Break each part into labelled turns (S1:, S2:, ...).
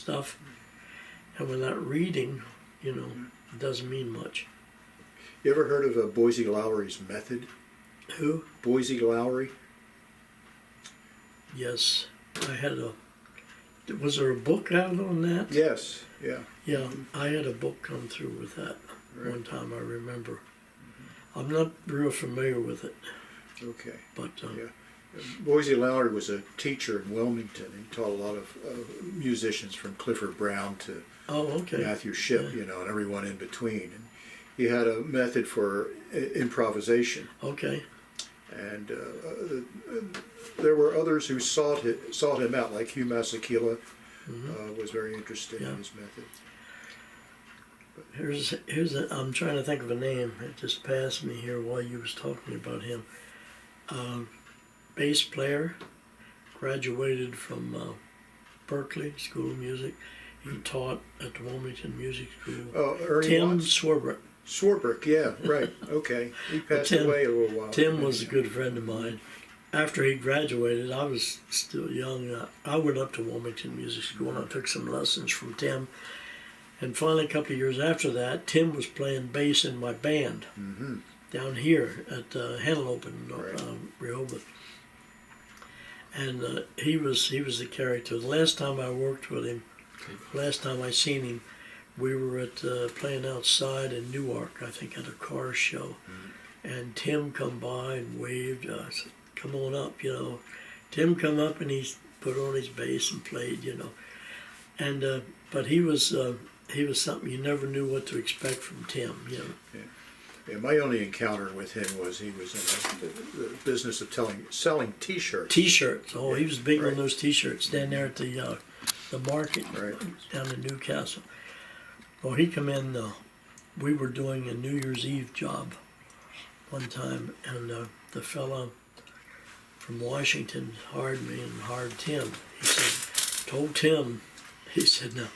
S1: stuff. And without reading, you know, it doesn't mean much.
S2: You ever heard of Boise Lowry's method?
S1: Who?
S2: Boise Lowry?
S1: Yes. I had was there a book out on that?
S2: Yes, yeah.
S1: Yeah, I had a book come through with that one time, I remember. I'm not real familiar with it.
S2: Okay.
S1: But
S2: yeah. Boise Lowry was a teacher in Wilmington. He taught a lot of musicians from Clifford Brown to Matthew Shipp,
S1: yeah.
S2: you know, and everyone in between. And he had a method for improvisation.
S1: Okay.
S2: And there were others who sought him out, like Hugh Masekela was very interested in his method.
S1: I'm trying to think of a name. It just passed me here while you was talking about him. Bass player, graduated from Berkeley School of Music. He taught at the Wilmington Music School.
S2: Oh, Ernie
S1: Tim
S2: Watts?
S1: Swarbrick.
S2: Swarbrick, yeah, right. Okay, he passed away a little while.
S1: Tim was a good friend of mine. After he graduated, I was still young. I went up to Wilmington Music School and I took some lessons from Tim. And finally, a couple of years after that, Tim was playing bass in my band down here at Hanlope in Rehoboth. And he was the character. The last time I worked with him, last time I seen him, we were at playing outside in Newark, I think, at a car show. And Tim come by and waved. I said, "Come on up," you know. Tim come up and he put on his bass and played, you know. And but he was something you never knew what to expect from Tim, you know.
S2: Yeah, my only encounter with him was he was in the business of selling T-shirts.
S1: T-shirts. Oh, he was big on those T-shirts down there at the market down in Newcastle. Well, he come in. We were doing a New Year's Eve job one time, and the fella from Washington hired me and hired Tim. He said, told Tim, he said, "Now,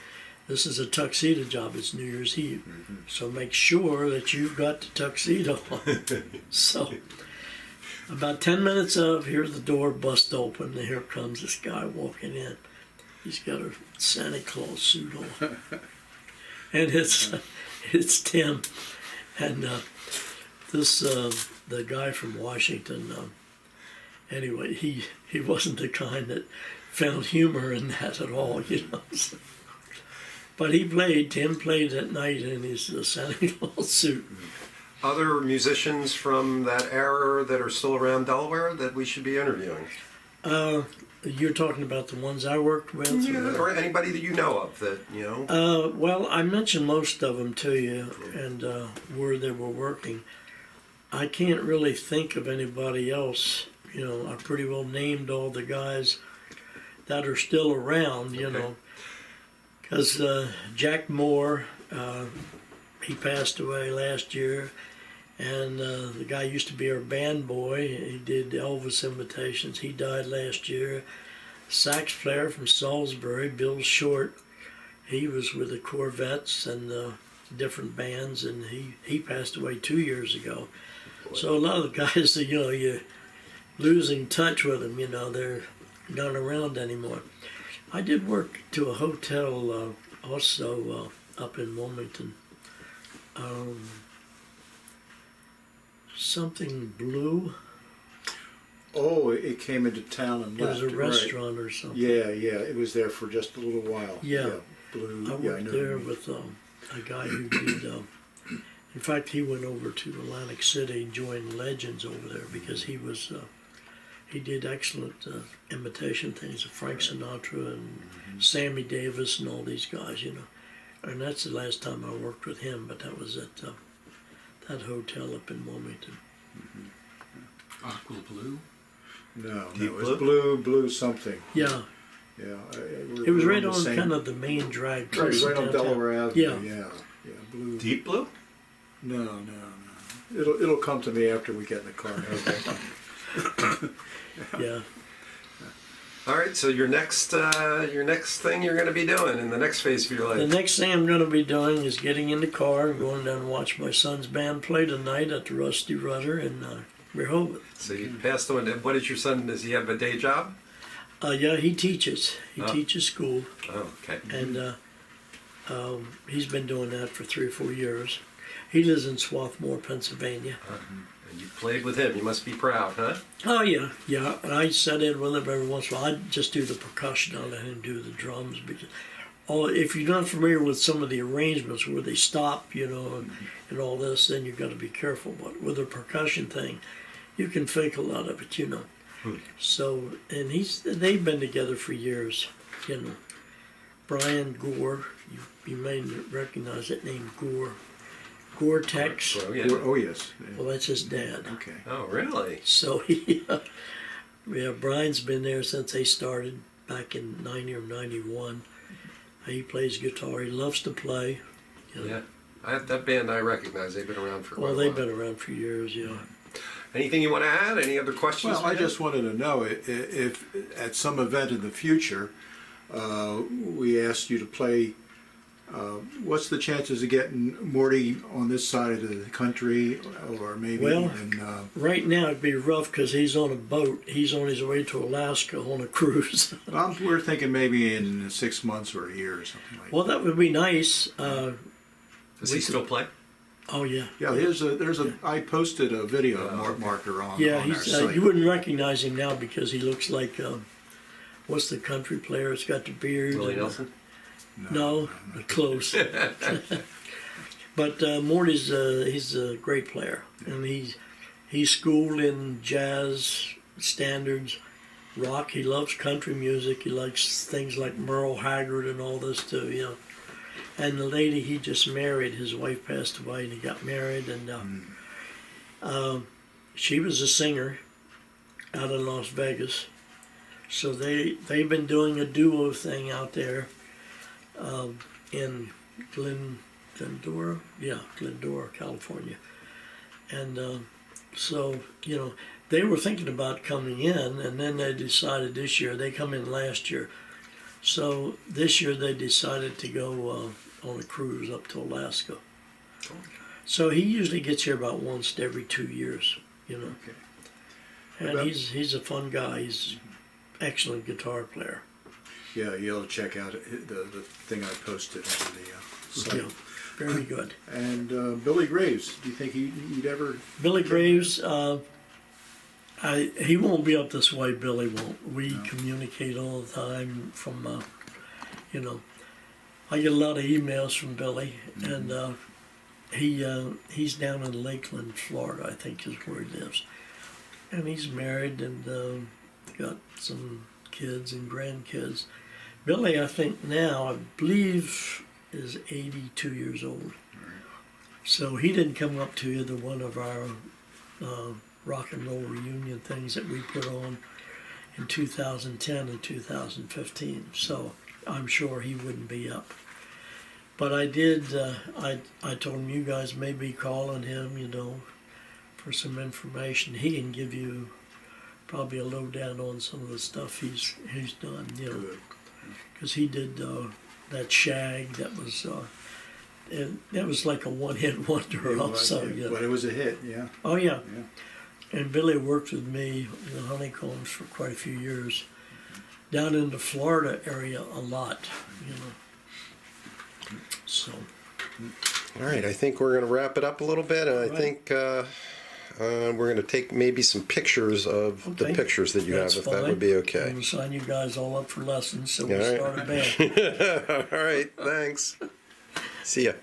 S1: this is a tuxedo job. It's New Year's Eve, so make sure that you've got the tuxedo on." So, about 10 minutes of, here's the door bust open, and here comes this guy walking in. He's got a Santa Claus suit on, and it's Tim, and the guy from Washington. Anyway, he wasn't the kind that found humor in that at all, you know. So. But Tim played at night in his Santa Claus suit.
S3: Other musicians from that era that are still around Delaware that we should be interviewing?
S1: You're talking about the ones I worked with?
S3: Yeah, or anybody that you know of that, you know?
S1: Well, I mentioned most of them to you and where they were working. I can't really think of anybody else. You know, I pretty well named all the guys that are still around, you know. Because Jack Moore, he passed away last year, and the guy used to be our band boy. He did Elvis imitations. He died last year. Sax player from Salisbury, Bill Short, he was with the Corvettes and different bands, and he passed away 2 years ago. So a lot of the guys, you know, you're losing touch with them, you know, they're not around anymore. I did work to a hotel also up in Wilmington. Something Blue.
S2: Oh, it came into town and left.
S1: It was a restaurant or something.
S2: Yeah, it was there for just a little while.
S1: Yeah.
S2: Blue.
S1: I worked there with a guy who did. In fact, he went over to Atlantic City and joined Legends over there because he was. He did excellent imitation things of Frank Sinatra and Sammy Davis and all these guys, you know. And that's the last time I worked with him, but that was at that hotel up in Wilmington.
S4: Aqua Blue?
S2: No,
S3: Deep
S2: it was Blue something.
S1: Yeah.
S2: Yeah.
S1: It was right on kind of the main drag.
S2: Right on Delaware Avenue.
S1: Yeah.
S2: Yeah. Blue.
S3: Deep Blue?
S2: No. It'll come to me after we get in the car.
S3: Okay.
S1: Yeah.
S3: All right, so your next thing you're going to be doing in the next phase of your life.
S1: The next thing I'm going to be doing is getting in the car and going down and watch my son's band play tonight at the Rusty Rudder in Rehoboth.
S3: So you passed on. What is your son? Does he have a day job?
S1: Yeah, he teaches. He
S3: Oh.
S1: teaches school,
S3: Oh, okay.
S1: and he's been doing that for 3 or 4 years. He lives in Swarthmore, Pennsylvania.
S3: And you played with him. You must be proud, huh?
S1: Oh yeah, yeah. And I sat in with him every once in a while. I just do the percussion. I let him do the drums because, if you're not familiar with some of the arrangements where they stop, and all this, then you've got to be careful. But with a percussion thing, you can fake a lot of it, So, and they've been together for years, Brian Gore, you may recognize that name, Gore-Tex.
S3: Oh, yeah.
S2: Oh, yes. Yeah.
S1: Well, that's his dad.
S2: Okay.
S3: Oh, really?
S1: So yeah, Brian's been there since they started back in 90 or 91. He plays guitar. He loves to play.
S3: Yeah. That band I recognize. They've been around for quite
S1: Well,
S3: a
S1: they've
S3: while.
S1: been around for years, yeah.
S3: Anything you want to add? Any other questions?
S2: Well, I just wanted to know if at some event in the future we asked you to play. What's the chances of getting Morty on this side of the country, or maybe
S1: Well,
S2: even?
S1: Right now it'd be rough because he's on a boat. He's on his way to Alaska on a cruise.
S2: We're thinking maybe in 6 months or a year or something like
S1: Well, that would be nice.
S3: Does he still play?
S1: Oh yeah.
S2: that. Yeah, I posted a video marker on
S1: Yeah,
S2: our
S1: he's.
S2: site.
S1: You wouldn't recognize him now because he looks like what's the country player? It's got the beard.
S3: Willie
S1: and-
S3: Nelson?
S1: No, close. But Morty's he's a great player, and he's schooled in jazz standards, rock. He loves country music. He likes things like Merle Haggard and all this too, And the lady he just married, his wife passed away, and he got married, and she was a singer out in Las Vegas. So they've been doing a duo thing out there. In Glendora, California, and so they were thinking about coming in, and then they decided this year. They come in last year, so this year they decided to go on a cruise up to Alaska. So he usually gets here about once every 2 years,
S2: Okay.
S1: and he's a fun guy. He's an excellent guitar player.
S2: Yeah, you'll check out the thing I posted on the site.
S1: Yeah, very good.
S2: And Billy Graves, do you think he'd ever?
S1: Billy Graves, he won't be up this way. Billy won't. We communicate all the time from, I get a lot of emails from Billy, and he's down in Lakeland, Florida, I think is where he lives, and he's married and got some kids and grandkids. Billy, I think now, I believe, is 82 years old. So he didn't come up to either one of our rock and roll reunion things that we put on in 2010 and 2015. So I'm sure he wouldn't be up. But I did, I told him you guys may be calling him, for some information. He can give you probably a lowdown on some of the stuff he's done,
S2: Good.
S1: because he did that Shag that was like a one-hit wonder also.
S2: But it was a hit, yeah.
S1: Oh yeah.
S2: Yeah.
S1: And Billy worked with me in the Honeycombs for quite a few years, down in the Florida area a lot, So.
S3: All right, I think we're going to wrap it up a little bit, and I
S1: Right.
S3: think we're going to take maybe some pictures of the
S1: Okay.
S3: pictures that you
S1: That's
S3: have, if that
S1: fine.
S3: would be
S1: I'm
S3: okay.
S1: gonna sign you guys all up for lessons, so we'll
S3: All right.
S1: start a band.
S3: All right, thanks. See ya.